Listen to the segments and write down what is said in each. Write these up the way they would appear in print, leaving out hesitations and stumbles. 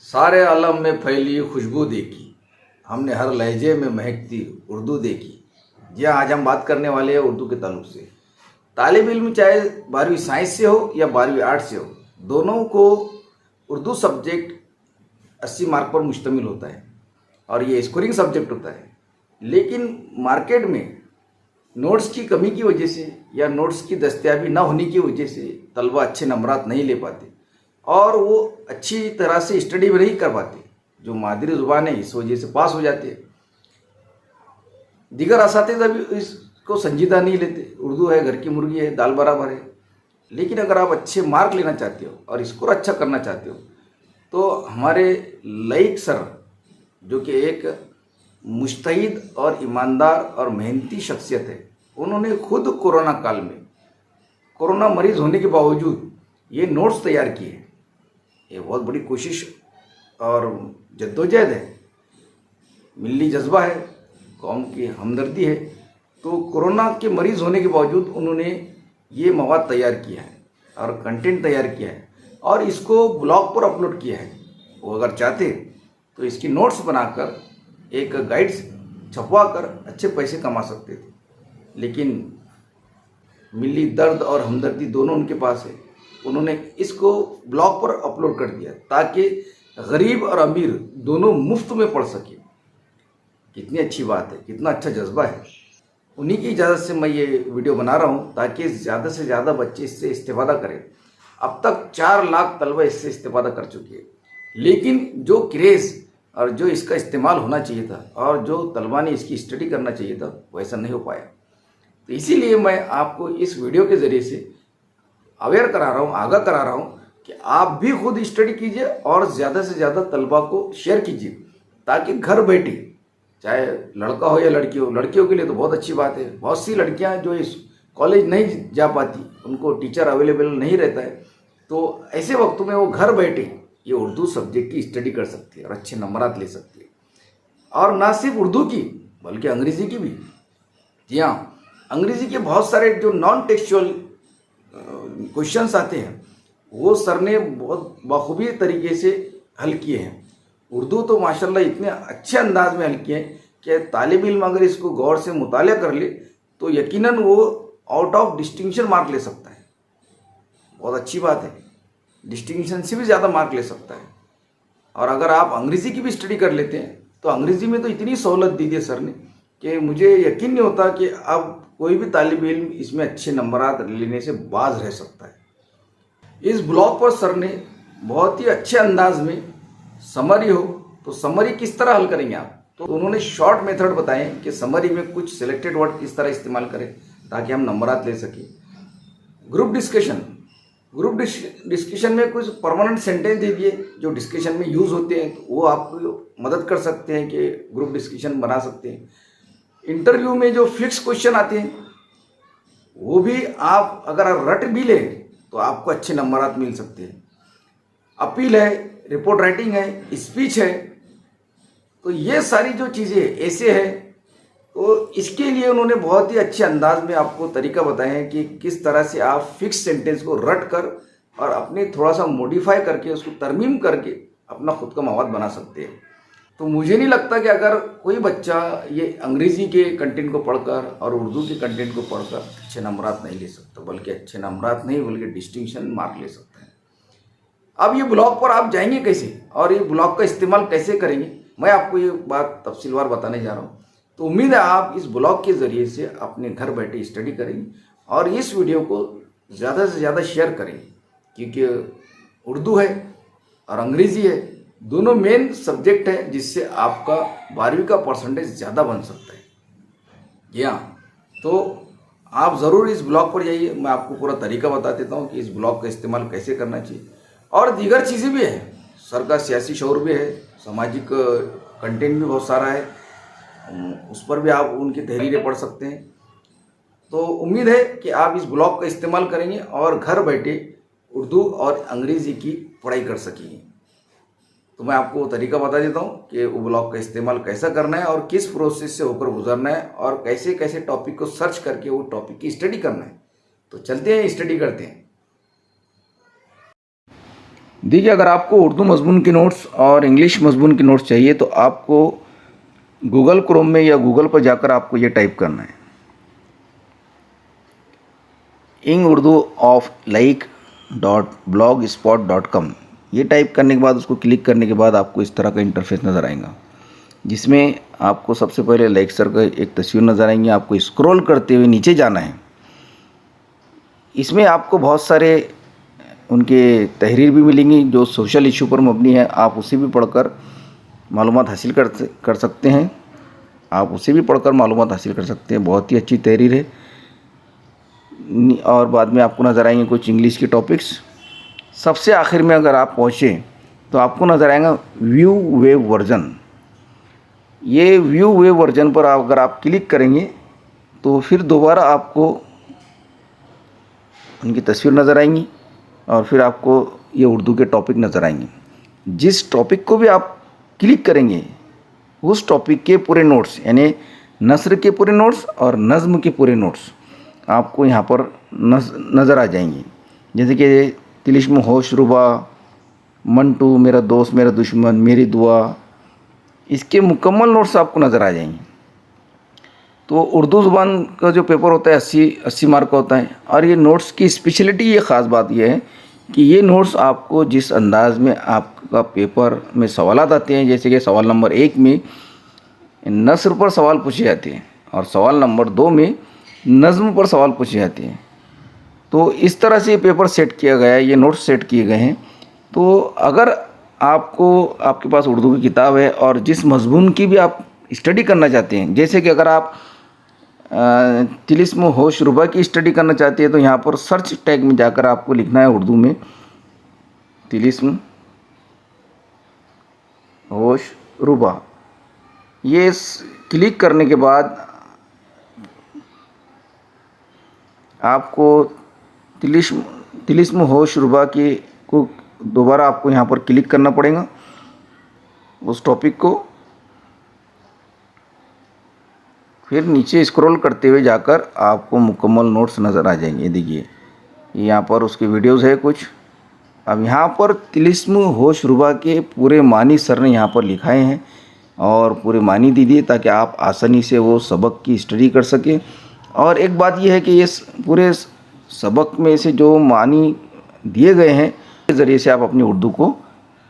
सारे आलम में फैली खुशबू देखी, हमने हर लहजे में महकती उर्दू देखी। जी हाँ, आज हम बात करने वाले हैं उर्दू के ताल्लुक से। तालिब इल्म चाहे 12वीं साइंस से हो या 12वीं आर्ट से हो, दोनों को उर्दू सब्जेक्ट 80 मार्क पर मुश्तमिल होता है और ये स्कोरिंग सब्जेक्ट होता है। लेकिन मार्केट में नोट्स की कमी की वजह से या नोट्स की दस्तयाबी ना होने की वजह से तलबा अच्छे नंबरात नहीं ले पाते और वो अच्छी तरह से स्टडी भी नहीं कर पाते। जो मादरी ज़ुबान है इस वजह से पास हो जाते हैं। दीगर असातिज़ा भी इसको संजीदा नहीं लेते। उर्दू है, घर की मुर्गी है, दाल बराबर है। लेकिन अगर आप अच्छे मार्क लेना चाहते हो और स्कोर अच्छा करना चाहते हो तो हमारे लईक सर, जो कि एक मुस्तहिद और ईमानदार और मेहनती शख्सियत है, उन्होंने खुद कोरोना काल में कोरोना मरीज होने के बावजूद ये नोट्स तैयार किए हैं। ये बहुत बड़ी कोशिश और जद्दोजहद है, मिली जज्बा है, कौम की हमदर्दी है। तो कोरोना के मरीज़ होने के बावजूद उन्होंने ये मवाद तैयार किया है और कंटेंट तैयार किया है और इसको ब्लॉग पर अपलोड किया है। वो अगर चाहते तो इसकी नोट्स बनाकर एक गाइड छपवा कर अच्छे पैसे कमा सकते थे, लेकिन मिली दर्द और हमदर्दी दोनों उनके पास है। उन्होंने इसको ब्लॉग पर अपलोड कर दिया ताकि गरीब और अमीर दोनों मुफ्त में पढ़ सके। कितनी अच्छी बात है, कितना अच्छा जज्बा है। उन्हीं की इजाज़त से मैं ये वीडियो बना रहा हूँ ताकि ज़्यादा से ज़्यादा बच्चे इससे इस्तेफादा करें। अब तक 4 लाख तलबा इससे इस्तेफादा कर चुके हैं, लेकिन जो क्रेज़ और जो इसका इस्तेमाल होना चाहिए था और जो तलबा ने इसकी स्टडी करना चाहिए था, वैसा नहीं हो पाया। तो इसीलिए मैं आपको इस वीडियो के ज़रिए से अवेयर करा रहा हूँ, आगाह करा रहा हूँ कि आप भी खुद स्टडी कीजिए और ज़्यादा से ज़्यादा तलबा को शेयर कीजिए ताकि घर बैठे, चाहे लड़का हो या लड़की हो, लड़कियों के लिए तो बहुत अच्छी बात है। बहुत सी लड़कियां जो इस कॉलेज नहीं जा पाती, उनको टीचर अवेलेबल नहीं रहता है, तो ऐसे वक्त में वो घर बैठे ये उर्दू सब्जेक्ट की स्टडी कर सकती है और अच्छे नंबरात ले सकती है। और ना सिर्फ उर्दू की बल्कि अंग्रेज़ी की भी। जी हाँ, अंग्रेज़ी के बहुत सारे जो नॉन टेक्सचुअल क्वेश्चंस आते हैं वो सर ने बहुत बखूबी तरीके से हल किए हैं। उर्दू तो माशाल्लाह इतने अच्छे अंदाज में हल किए हैं कि तालिब इल्म अगर इसको गौर से मुतालिया कर ले तो यकीनन वो आउट ऑफ डिस्टिंक्शन मार्क ले सकता है। बहुत अच्छी बात है, डिस्टिंक्शन से भी ज़्यादा मार्क ले सकता है। और अगर आप अंग्रेज़ी की भी स्टडी कर लेते हैं तो अंग्रेज़ी में तो इतनी सहूलत दी है सर ने कि मुझे यकीन नहीं होता कि अब कोई भी तालिब इल्म इसमें अच्छे नंबरात लेने से बाज रह सकता है। इस ब्लॉग पर सर ने बहुत ही अच्छे अंदाज में समरी हो तो समरी किस तरह हल करेंगे आप, तो उन्होंने शॉर्ट मेथड बताए कि समरी में कुछ सिलेक्टेड वर्ड किस तरह इस्तेमाल करें ताकि हम नंबरात ले सकें। ग्रुप डिस्कशन में कुछ परमानेंट सेंटेंस दे दिए जो डिस्कशन में यूज़ होते हैं, तो वो आपको मदद कर सकते हैं कि ग्रुप डिस्कशन बना सकते हैं। इंटरव्यू में जो फिक्स क्वेश्चन आते हैं वो भी आप अगर रट भी लें तो आपको अच्छे नंबरात मिल सकते हैं। अपील है, रिपोर्ट राइटिंग है, स्पीच है, तो ये सारी जो चीज़ें ऐसे है, तो इसके लिए उन्होंने बहुत ही अच्छे अंदाज में आपको तरीका बताया है कि किस तरह से आप फिक्स सेंटेंस को रट कर और अपने थोड़ा सा मॉडिफाई करके उसको तरमीम करके अपना खुद का मवाद बना सकते हैं। तो मुझे नहीं लगता कि अगर कोई बच्चा ये अंग्रेज़ी के कंटेंट को पढ़कर और उर्दू के कंटेंट को पढ़कर अच्छे नंबरात नहीं ले सकता, बल्कि अच्छे नंबरात नहीं बल्कि डिस्टिंक्शन मार्क ले सकता है। अब ये ब्लॉग पर आप जाएंगे कैसे और ये ब्लॉग का इस्तेमाल कैसे करेंगे, मैं आपको ये बात तफसीलवार बताने जा रहा हूँ। तो उम्मीद है आप इस ब्लॉग के ज़रिए से अपने घर बैठे स्टडी करेंगे और इस वीडियो को ज़्यादा से ज़्यादा शेयर करेंगे, क्योंकि उर्दू है और अंग्रेज़ी है, दोनों मेन सब्जेक्ट है जिससे आपका 12वीं का परसेंटेज ज़्यादा बन सकता है। जी हाँ, तो आप ज़रूर इस ब्लॉग पर जाइए, मैं आपको पूरा तरीका बता देता हूँ कि इस ब्लॉग का इस्तेमाल कैसे करना चाहिए। और दीगर चीज़ें भी हैं, सर का सियासी शौर भी है, सामाजिक कंटेंट भी बहुत सारा है, उस पर भी आप उनकी तहरीरें पढ़ सकते हैं। तो उम्मीद है कि आप इस ब्लॉग का इस्तेमाल करेंगे और घर बैठे उर्दू और अंग्रेज़ी की पढ़ाई कर सकेंगे। तो मैं आपको तरीका बता देता हूँ कि वो ब्लॉग का इस्तेमाल कैसा करना है और किस प्रोसेस से होकर गुजरना है और कैसे कैसे टॉपिक को सर्च करके वो टॉपिक की स्टडी करना है। तो चलते हैं, स्टडी करते हैं। دیکھیے اگر آپ کو اردو مضمون کے نوٹس اور انگلش مضمون کے نوٹس چاہیے تو آپ کو گوگل کروم میں یا گوگل پر جا کر آپ کو یہ ٹائپ کرنا ہے ingurdoof.like.blogspot.com. یہ ٹائپ کرنے کے بعد اس کو کلک کرنے کے بعد آپ کو اس طرح کا انٹرفیس نظر آئے گا، جس میں آپ کو سب سے پہلے لیکچر کا ایک تصویر نظر آئیں گی. آپ کو اسکرول کرتے ہوئے نیچے جانا ہے. اس میں آپ کو بہت سارے ان کے تحریر بھی ملیں گی جو سوشل ایشو پر مبنی ہے. آپ اسے بھی پڑھ کر معلومات حاصل کر سکتے ہیں. بہت ہی اچھی تحریر ہے. اور بعد میں آپ کو نظر آئیں گے کچھ انگلش کے ٹاپکس. سب سے آخر میں اگر آپ پہنچیں تو آپ کو نظر آئے گا ویو ویب ورژن. یہ ویو ویب ورژن پر اگر آپ کلک کریں گے تو پھر دوبارہ آپ کو ان کی تصویر نظر آئیں گی اور پھر آپ کو یہ اردو کے ٹاپک نظر آئیں گے. جس ٹاپک کو بھی آپ کلک کریں گے اس ٹاپک کے پورے نوٹس، یعنی نثر کے پورے نوٹس اور نظم کے پورے نوٹس آپ کو یہاں پر نظر آ جائیں گے. جیسے کہ تلسم ہوش ربا، منٹو، میرا دوست میرا دشمن، میری دعا، اس کے مکمل نوٹس آپ کو نظر آ جائیں گے. تو اردو زبان کا جو پیپر ہوتا ہے 80 مارک کا ہوتا ہے. اور یہ نوٹس کی اسپیشلٹی، یہ خاص بات یہ ہے کہ یہ نوٹس آپ کو جس انداز میں آپ کا پیپر میں سوالات آتے ہیں، جیسے کہ سوال نمبر 1 میں نثر پر سوال پوچھے جاتے ہیں اور سوال نمبر 2 میں نظم پر سوال پوچھے جاتے ہیں. تو اس طرح سے یہ پیپر سیٹ کیا گیا ہے، یہ نوٹس سیٹ کیے گئے ہیں. تو اگر آپ کے پاس اردو کی کتاب ہے اور جس مضمون کی بھی آپ اسٹڈی کرنا چاہتے ہیں، جیسے کہ اگر آپ تلسم ہوش ربا کی اسٹڈی کرنا چاہتے ہیں تو یہاں پر سرچ ٹیگ میں جا کر آپ کو لکھنا ہے اردو میں تلسم ہوش ربا. یہ کلک کرنے کے بعد آپ کو تلسم ہوش ربا کو دوبارہ آپ کو یہاں پر کلک کرنا پڑے گا اس ٹاپک کو. پھر نیچے اسکرول کرتے ہوئے جا کر آپ کو مکمل نوٹس نظر آ جائیں گے. دیکھیے یہاں پر اس کی ویڈیوز ہے کچھ. اب یہاں پر تلسم ہوش ربا کے پورے معنی سر نے یہاں پر لکھائے ہیں اور پورے معنی دے دیے تاکہ آپ آسانی سے وہ سبق کی اسٹڈی کر سکیں. اور ایک بات یہ ہے کہ یہ پورے سبق میں سے جو معنی دیے گئے ہیں اس ذریعے سے آپ اپنی اردو کو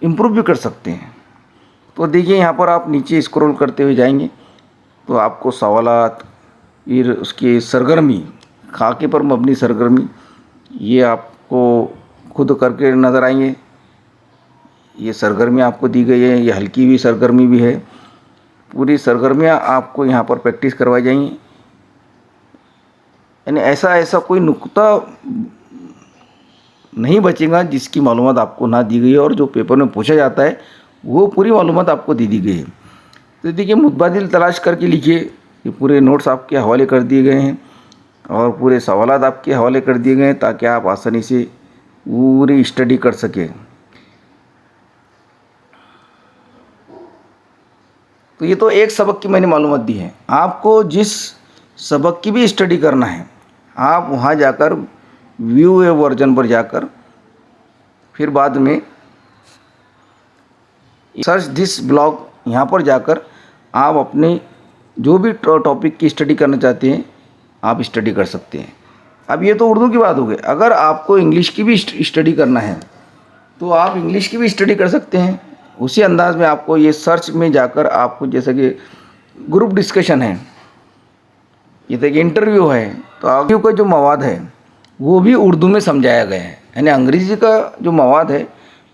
امپروو بھی کر سکتے ہیں. تو دیکھیے یہاں پر آپ نیچے اسکرول کرتے ہوئے جائیں گے تو آپ کو سوالات، پھر اس کی سرگرمی، خاکے پر مبنی سرگرمی، یہ آپ کو خود کر کے نظر آئیں گے. یہ سرگرمیاں آپ کو دی گئی ہیں، یہ ہلکی ہوئی سرگرمی بھی ہے. پوری سرگرمیاں آپ کو یہاں پر پریکٹس کروائی جائیں گی. یعنی ایسا کوئی نقطہ نہیں بچے گا جس کی معلومات آپ کو نہ دی گئی ہے، اور جو پیپر میں پوچھا جاتا ہے وہ پوری معلومات آپ کو دی گئی ہے. تو دیکھیے متبادل تلاش کر کے لکھیے. یہ پورے نوٹس آپ کے حوالے کر دیے گئے ہیں اور پورے سوالات آپ کے حوالے کر دیے گئے ہیں تاکہ آپ آسانی سے پوری اسٹڈی کر سکیں. تو یہ تو ایک سبق کی میں نے معلومات دی ہے. آپ کو جس سبق کی بھی اسٹڈی کرنا ہے آپ وہاں جا کر ویو ورژن پر جا کر پھر بعد میں سرچ دس بلاگ، یہاں پر جا کر آپ اپنے جو بھی ٹاپک کی اسٹڈی کرنا چاہتے ہیں آپ اسٹڈی کر سکتے ہیں. اب یہ تو اردو کی بات ہو گئی. اگر آپ کو انگلش کی بھی اسٹڈی کرنا ہے تو آپ انگلش کی بھی اسٹڈی کر سکتے ہیں. اسی انداز میں آپ کو یہ سرچ میں جا کر آپ کو جیسا کہ گروپ ڈسکشن ہے، یہ دیکھیں انٹرویو ہے، تو انٹرویو کا جو مواد ہے وہ بھی اردو میں سمجھایا گیا ہے. یعنی انگریزی کا جو مواد ہے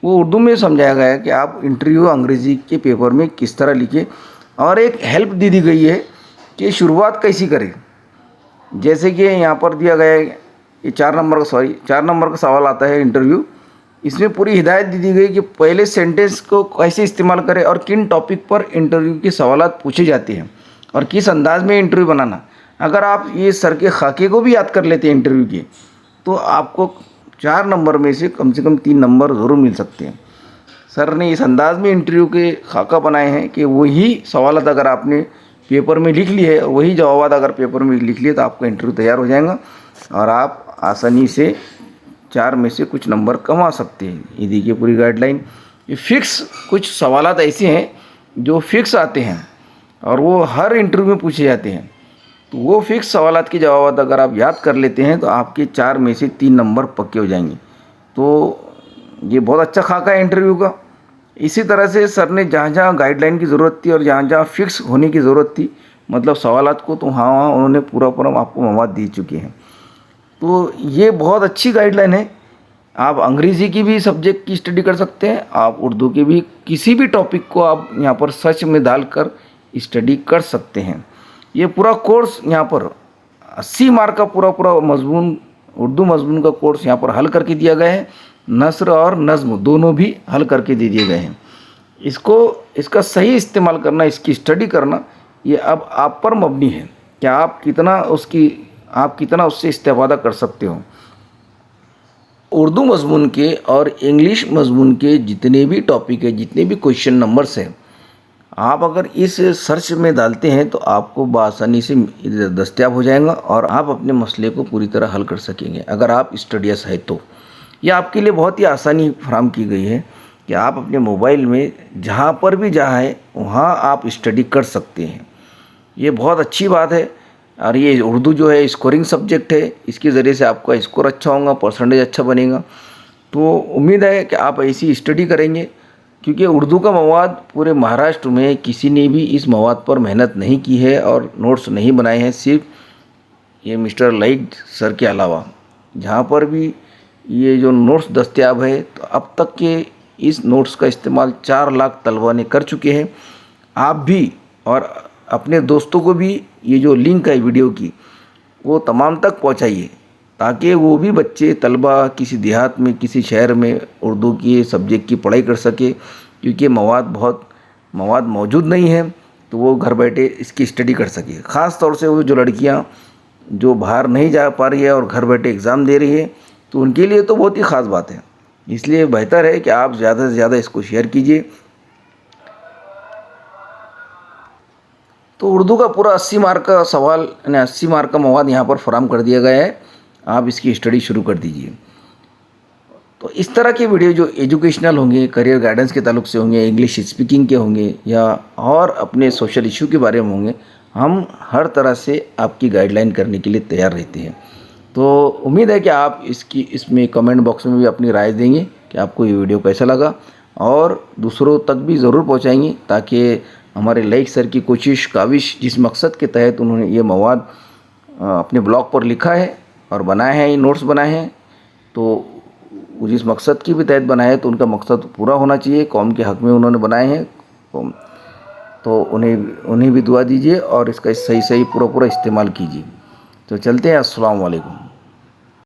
وہ اردو میں سمجھایا گیا ہے کہ آپ انٹرویو انگریزی کے پیپر میں کس طرح لکھیں. اور ایک ہیلپ دی گئی ہے کہ شروعات کیسی کریں. جیسے کہ یہاں پر دیا گیا ہے یہ 4 نمبر کا سوال آتا ہے انٹرویو. اس میں پوری ہدایت دی گئی کہ پہلے سینٹنس کو کیسے استعمال کریں اور کن ٹاپک پر انٹرویو کے سوالات پوچھے جاتے ہیں اور کس انداز میں انٹرویو بنانا. اگر آپ یہ سر کے خاکے کو بھی یاد کر لیتے ہیں انٹرویو کے تو آپ کو 4 نمبر میں سے کم 3 نمبر ضرور مل سکتے ہیں. سر نے اس انداز میں انٹرویو کے خاکہ بنائے ہیں کہ وہی سوالات اگر آپ نے پیپر میں لکھ لیے اور وہی جوابات اگر پیپر میں لکھ لیے تو آپ کا انٹرویو تیار ہو جائے گا اور آپ آسانی سے 4 में से कुछ नंबर कमा सकते हैं। ये देखिए पूरी गाइडलाइन। ये फिक्स कुछ सवालात ऐसे हैं जो फिक्स आते हैं और वो हर इंटरव्यू में पूछे जाते हैं। तो वो फिक्स सवालात के जवाब अगर आप याद कर लेते हैं तो आपके 4 में से 3 नंबर पक्के हो जाएंगे। तो ये बहुत अच्छा खाका है इंटरव्यू का। इसी तरह से सर ने जहाँ जहाँ गाइडलाइन की ज़रूरत थी और जहाँ जहाँ फिक्स होने की ज़रूरत थी, मतलब सवालात को, तो वहाँ उन्होंने पूरा आपको मवाद दे चुके हैं। तो ये बहुत अच्छी गाइडलाइन है। आप अंग्रेज़ी की भी सब्जेक्ट की स्टडी कर सकते हैं, आप उर्दू के भी किसी भी टॉपिक को आप यहाँ पर सर्च में डालकर स्टडी कर सकते हैं। ये पूरा कोर्स यहाँ पर 80 मार्क का पूरा मजमून, उर्दू मजमून का कोर्स यहाँ पर हल करके दिया गया है। नस्र और नज़्म दोनों भी हल करके दे दिए गए हैं। इसका सही इस्तेमाल करना, इसकी स्टडी करना, ये अब आप पर मबनी है कि आप कितना उससे इस्तेफादा कर सकते हो। उर्दू मजमून के और इंग्लिश मजमून के जितने भी टॉपिक है, जितने भी क्वेश्चन नंबर्स हैं, आप अगर इस सर्च में डालते हैं तो आपको बआसानी से दस्तयाब हो जाएगा और आप अपने मसले को पूरी तरह हल कर सकेंगे अगर आप स्टडियस है तो। ये आपके लिए बहुत ही आसानी फराहम की गई है कि आप अपने मोबाइल में जहाँ पर भी जहाँ है वहाँ आप स्टडी कर सकते हैं। ये बहुत अच्छी बात है। और ये उर्दू जो है स्कोरिंग सब्जेक्ट है, इसके ज़रिए से आपका स्कोर अच्छा होगा, परसेंटेज अच्छा बनेगा। तो उम्मीद है कि आप ऐसी स्टडी करेंगे, क्योंकि उर्दू का मवाद पूरे महाराष्ट्र में किसी ने भी इस मवाद पर मेहनत नहीं की है और नोट्स नहीं बनाए हैं, सिर्फ ये मिस्टर लाइक सर के अलावा। जहाँ पर भी ये जो नोट्स दस्तयाब है, तो अब तक के इस नोट्स का इस्तेमाल 4 लाख तलबा ने कर चुके हैं। आप भी और अपने दोस्तों को भी ये जो लिंक है वीडियो की, वो तमाम तक पहुंचाइए, ताकि वो भी बच्चे तलबा किसी देहात में, किसी शहर में उर्दू की सब्जेक्ट की पढ़ाई कर सके, क्योंकि मवाद मौजूद नहीं है, तो वो घर बैठे इसकी स्टडी कर सके। ख़ास तौर से वो जो लड़कियाँ जो बाहर नहीं जा पा रही है और घर बैठे एग्ज़ाम दे रही है, तो उनके लिए तो बहुत ही ख़ास बात है। इसलिए बेहतर है कि आप ज़्यादा से ज़्यादा इसको शेयर कीजिए। तो उर्दू का पूरा 80 मार्क का सवाल यानी 80 मार्क का मवाद यहाँ पर फराहम कर दिया गया है। आप इसकी स्टडी शुरू कर दीजिए। तो इस तरह के वीडियो जो एजुकेशनल होंगे, करियर गाइडेंस के ताल्लुक से होंगे, इंग्लिश स्पीकिंग के होंगे या और अपने सोशल इशू के बारे में होंगे, हम हर तरह से आपकी गाइडलाइन करने के लिए तैयार रहते हैं। तो उम्मीद है कि आप इसमें कमेंट बॉक्स में भी अपनी राय देंगे कि आपको ये वीडियो कैसा लगा, और दूसरों तक भी ज़रूर पहुँचाएंगे, ताकि हमारे लाइक सर की काविश जिस मकसद के तहत उन्होंने ये मवाद अपने ब्लॉग पर लिखा है और बनाए हैं, ये नोट्स बनाए हैं, तो जिस मकसद की भी तहत बनाए हैं, तो उनका मकसद पूरा होना चाहिए। कौम के हक़ में उन्होंने बनाए हैं, तो उन्हें भी दुआ दीजिए और इसका सही पूरा इस्तेमाल कीजिए। तो चलते हैं। अस्सलाम वालेकुम।